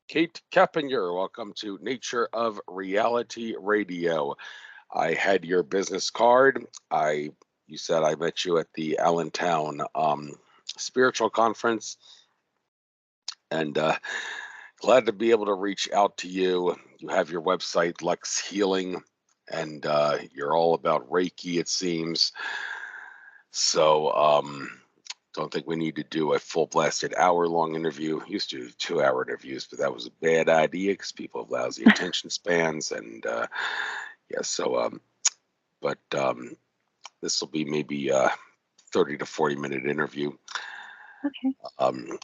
Kate Capanear, welcome to Nature of Reality Radio. I had your business card. You said I met you at the Allentown Spiritual Conference, and glad to be able to reach out to you. You have your website, Lex Healing, and you're all about Reiki, it seems. So don't think we need to do a full blasted hour-long interview. Used to do 2-hour interviews, but that was a bad idea because people have lousy attention spans. And this will be maybe a 30 to 40-minute interview. Okay.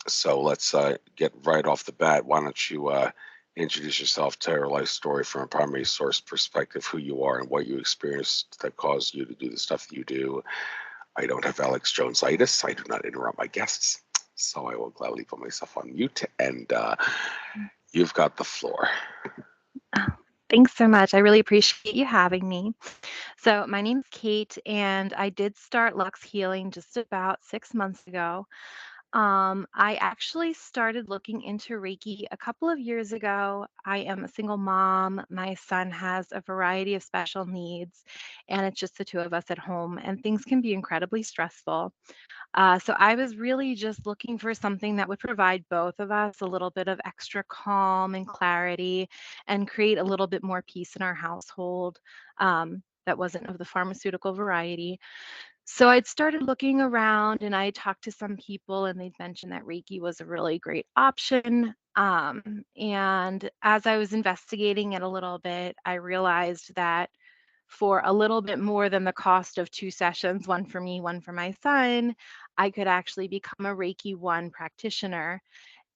So let's get right off the bat. Why don't you introduce yourself, tell your life story from a primary source perspective, who you are and what you experienced that caused you to do the stuff that you do. I don't have Alex Jones-itis. I do not interrupt my guests, so I will gladly put myself on mute, and you've got the floor. Oh, thanks so much. I really appreciate you having me. So my name's Kate, and I did start Lux Healing just about 6 months ago. I actually started looking into Reiki a couple of years ago. I am a single mom. My son has a variety of special needs, and it's just the two of us at home, and things can be incredibly stressful. So I was really just looking for something that would provide both of us a little bit of extra calm and clarity and create a little bit more peace in our household. That wasn't of the pharmaceutical variety. So I'd started looking around and I talked to some people and they'd mentioned that Reiki was a really great option. And as I was investigating it a little bit, I realized that for a little bit more than the cost of 2 sessions, one for me, one for my son, I could actually become a Reiki I practitioner.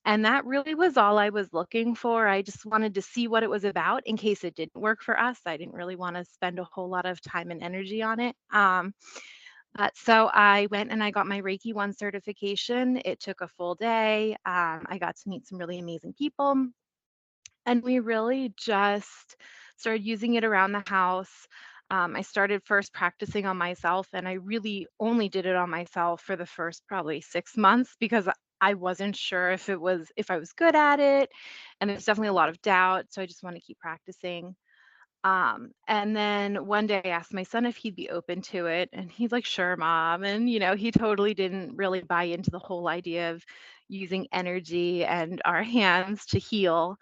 And that really was all I was looking for. I just wanted to see what it was about in case it didn't work for us. I didn't really want to spend a whole lot of time and energy on it. So I went and I got my Reiki I certification. It took a full day. I got to meet some really amazing people. And we really just started using it around the house. I started first practicing on myself, and I really only did it on myself for the first probably 6 months because I wasn't sure if I was good at it, and there's definitely a lot of doubt. So I just want to keep practicing. And then one day I asked my son if he'd be open to it, and he's like, "Sure, mom." And he totally didn't really buy into the whole idea of using energy and our hands to heal.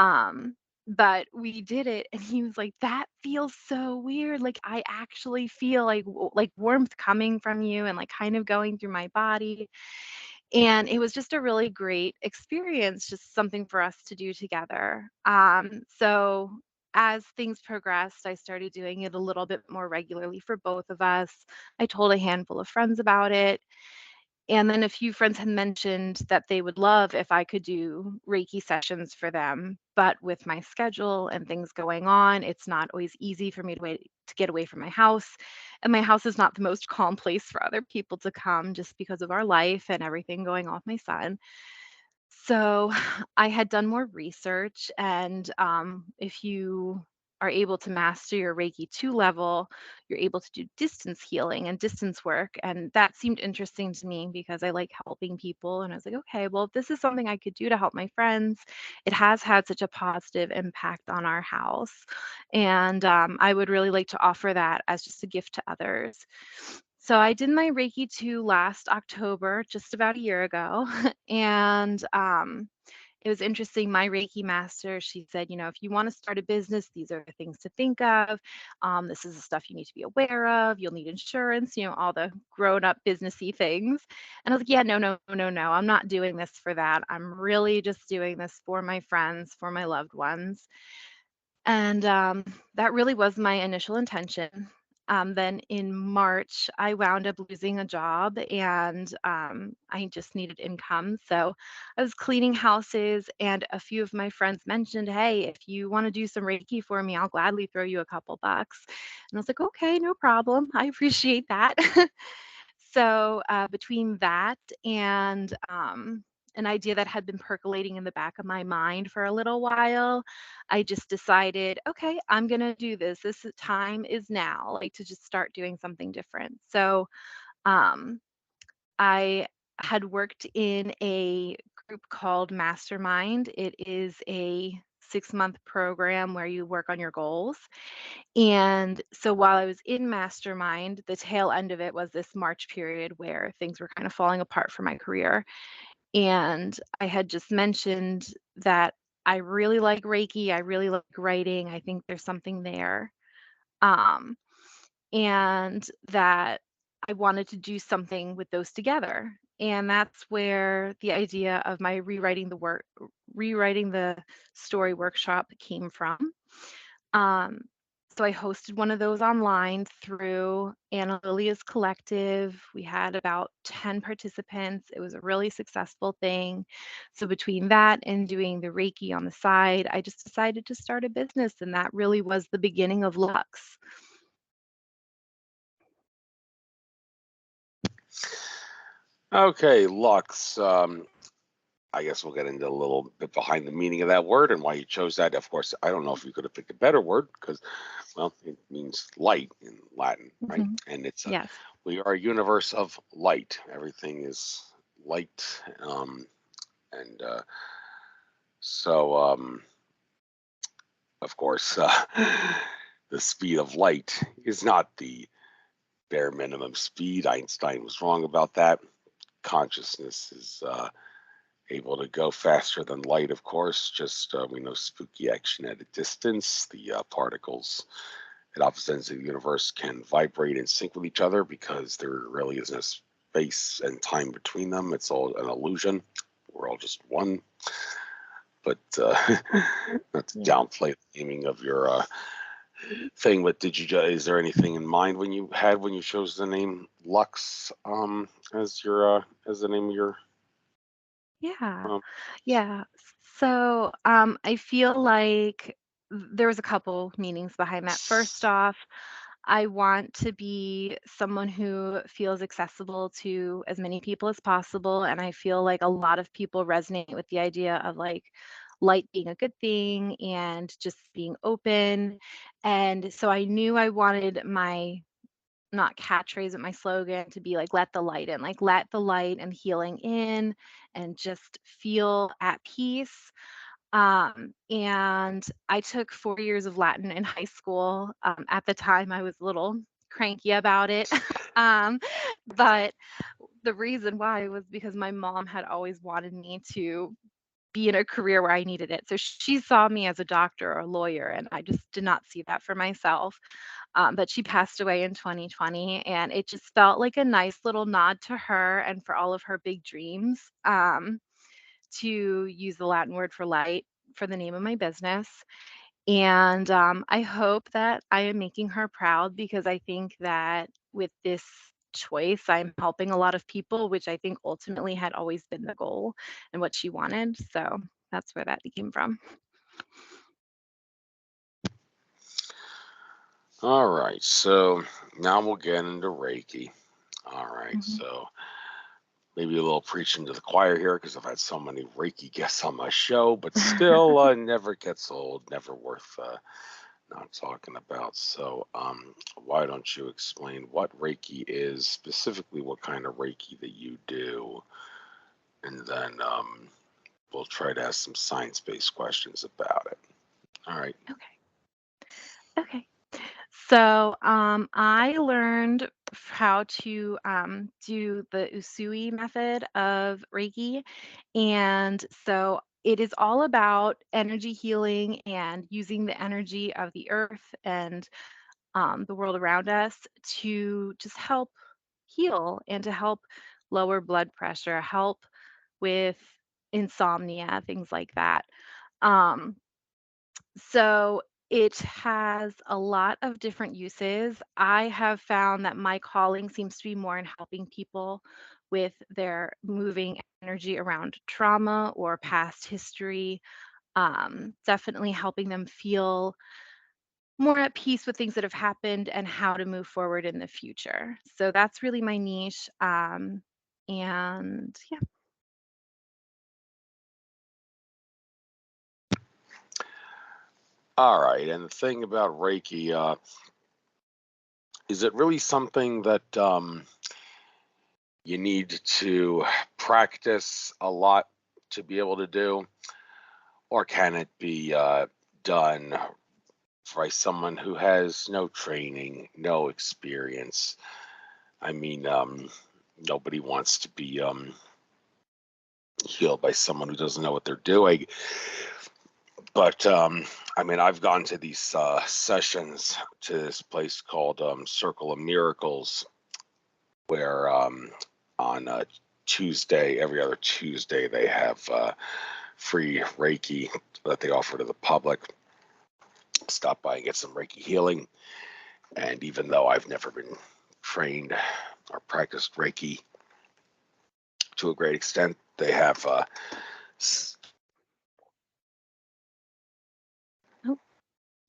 Um, but we did it and he was like, "That feels so weird. Like I actually feel like warmth coming from you and like kind of going through my body." And it was just a really great experience, just something for us to do together. So as things progressed, I started doing it a little bit more regularly for both of us. I told a handful of friends about it. And then a few friends had mentioned that they would love if I could do Reiki sessions for them, but with my schedule and things going on, it's not always easy for me to get away from my house. And my house is not the most calm place for other people to come just because of our life and everything going on with my son. So I had done more research, and if you are able to master your Reiki 2 level, you're able to do distance healing and distance work. And that seemed interesting to me because I like helping people. And I was like, okay, well, if this is something I could do to help my friends, it has had such a positive impact on our house. And I would really like to offer that as just a gift to others. So I did my Reiki 2 last October, just about a year ago. And it was interesting. My Reiki master, she said, if you want to start a business, these are the things to think of. This is the stuff you need to be aware of. You'll need insurance, all the grown up businessy things. And I was like, yeah, no, no, no, no. I'm not doing this for that. I'm really just doing this for my friends, for my loved ones. And that really was my initial intention. Then in March, I wound up losing a job and I just needed income. So I was cleaning houses, and a few of my friends mentioned, "Hey, if you want to do some Reiki for me, I'll gladly throw you a couple bucks." And I was like, "Okay, no problem. I appreciate that." So between that and an idea that had been percolating in the back of my mind for a little while, I just decided, okay, I'm going to do this. Time is now, like to just start doing something different. So um, I had worked in a group called Mastermind. It is a 6-month program where you work on your goals. And so while I was in Mastermind, the tail end of it was this March period where things were kind of falling apart for my career. And I had just mentioned that I really like Reiki. I really like writing. I think there's something there. Um, and that I wanted to do something with those together. And that's where the idea of my rewriting the story workshop came from. Um, so I hosted one of those online through Anna Lilia's collective. We had about 10 participants. It was a really successful thing. So between that and doing the Reiki on the side, I just decided to start a business, and that really was the beginning of Lux. Okay, Lux. I guess we'll get into a little bit behind the meaning of that word and why you chose that. Of course, I don't know if you could have picked a better word because, well, it means light in Latin, right? Mhm. And it's Yes. we are a universe of light. Everything is light, and so of course, the speed of light is not the bare minimum speed. Einstein was wrong about that. Consciousness is able to go faster than light, of course. Just we know spooky action at a distance. The particles at opposite ends of the universe can vibrate in sync with each other because there really isn't a space and time between them. It's all an illusion. We're all just one. But not to Yeah. downplay the naming of your thing, but is there anything in mind when you chose the name Lux as your as the name of your Yeah. um, Yeah. So, I feel like there was a couple meanings behind that. First off, I want to be someone who feels accessible to as many people as possible, and I feel like a lot of people resonate with the idea of like light being a good thing and just being open. And so I knew I wanted my not catchphrase, but my slogan to be like, let the light in, like, let the light and healing in and just feel at peace. And I took 4 years of Latin in high school. At the time, I was a little cranky about it. um, but the reason why was because my mom had always wanted me to be in a career where I needed it. So she saw me as a doctor or a lawyer, and I just did not see that for myself. But she passed away in 2020, and it just felt like a nice little nod to her and for all of her big dreams, to use the Latin word for light for the name of my business. And I hope that I am making her proud because I think that with this choice, I'm helping a lot of people, which I think ultimately had always been the goal and what she wanted. So that's where that came from. all right, so now we'll get into Reiki. All right, Mhm. so maybe a little preaching to the choir here because I've had so many Reiki guests on my show, but still never gets old, never worth not talking about. So why don't you explain what Reiki is, specifically what kind of Reiki that you do, and then we'll try to ask some science-based questions about it. All right. Okay. Okay. So I learned how to do the Usui method of Reiki. And so it is all about energy healing and using the energy of the earth and the world around us to just help heal and to help lower blood pressure, help with insomnia, things like that. Um, so it has a lot of different uses. I have found that my calling seems to be more in helping people with their moving energy around trauma or past history, definitely helping them feel more at peace with things that have happened and how to move forward in the future. So that's really my niche. And yeah. All right. And the thing about Reiki, is it really something that you need to practice a lot to be able to do, or can it be done by someone who has no training, no experience? I mean, nobody wants to be healed by someone who doesn't know what they're doing. But I mean, I've gone to these sessions to this place called Circle of Miracles, where on Tuesday, every other Tuesday, they have free Reiki that they offer to the public. Stop by and get some Reiki healing. And even though I've never been trained or practiced Reiki to a great extent, they have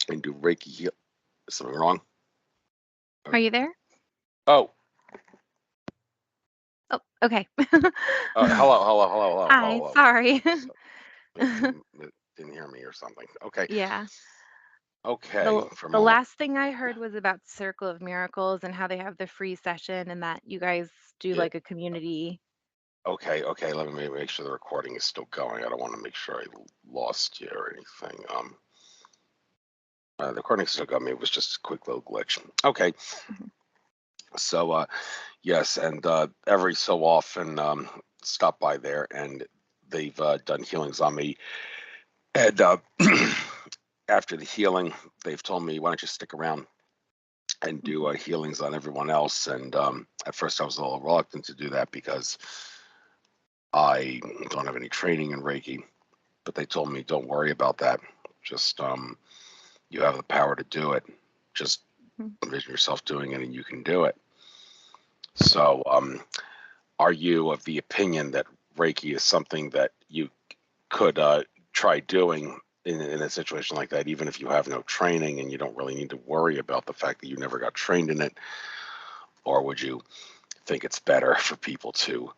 and do Reiki heal. Is something wrong? Are you there? Oh, Oh, okay. hello. Hi, sorry. So maybe you didn't hear me or something. Okay. Yeah. Okay. The For a the moment. last thing I heard was about Circle of Miracles and how they have the free session and that you guys do Yeah. like a community. Okay. Let me make sure the recording is still going. I don't want to make sure I lost you or anything. The recording still got me. It was just a quick little glitch. Okay. Mhm. So, yes, and every so often, stop by there, and they've done healings on me. And after the healing, they've told me, why don't you stick around and do Mhm. healings on everyone else? And at first, I was a little reluctant to do that because I don't have any training in Reiki. But they told me, don't worry about that. Just you have the power to do it. Just Mhm. envision yourself doing it, and you can do it. So, are you of the opinion that Reiki is something that you could try doing in a situation like that, even if you have no training and you don't really need to worry about the fact that you never got trained in it? Or would you think it's better for people to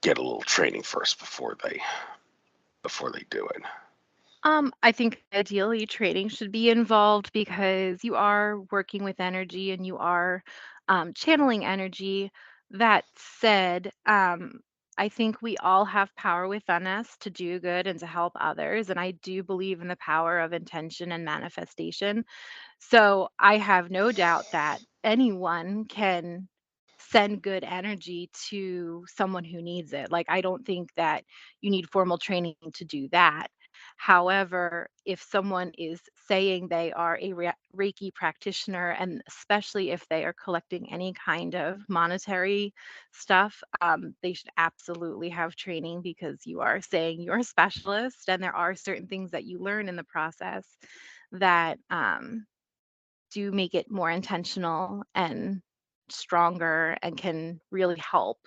get a little training first before they do it? I think ideally training should be involved because you are working with energy and you are channeling energy. That said, I think we all have power within us to do good and to help others. And I do believe in the power of intention and manifestation. So I have no doubt that anyone can send good energy to someone who needs it. Like, I don't think that you need formal training to do that. However, if someone is saying they are a Reiki practitioner, and especially if they are collecting any kind of monetary stuff, they should absolutely have training because you are saying you're a specialist, and there are certain things that you learn in the process that do make it more intentional and stronger and can really help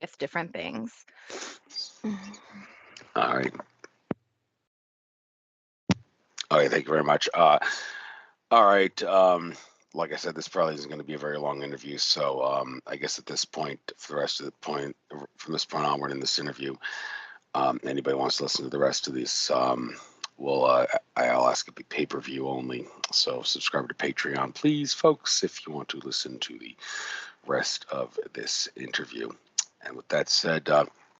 with different things. All right. Okay, thank you very much. All right. Like I said, this probably isn't going to be a very long interview. So I guess at this point, for the rest of the point, from this point onward in this interview, anybody wants to listen to the rest of these, I'll ask it be pay-per-view only. So subscribe to Patreon, please, folks, if you want to listen to the rest of this interview. And with that said,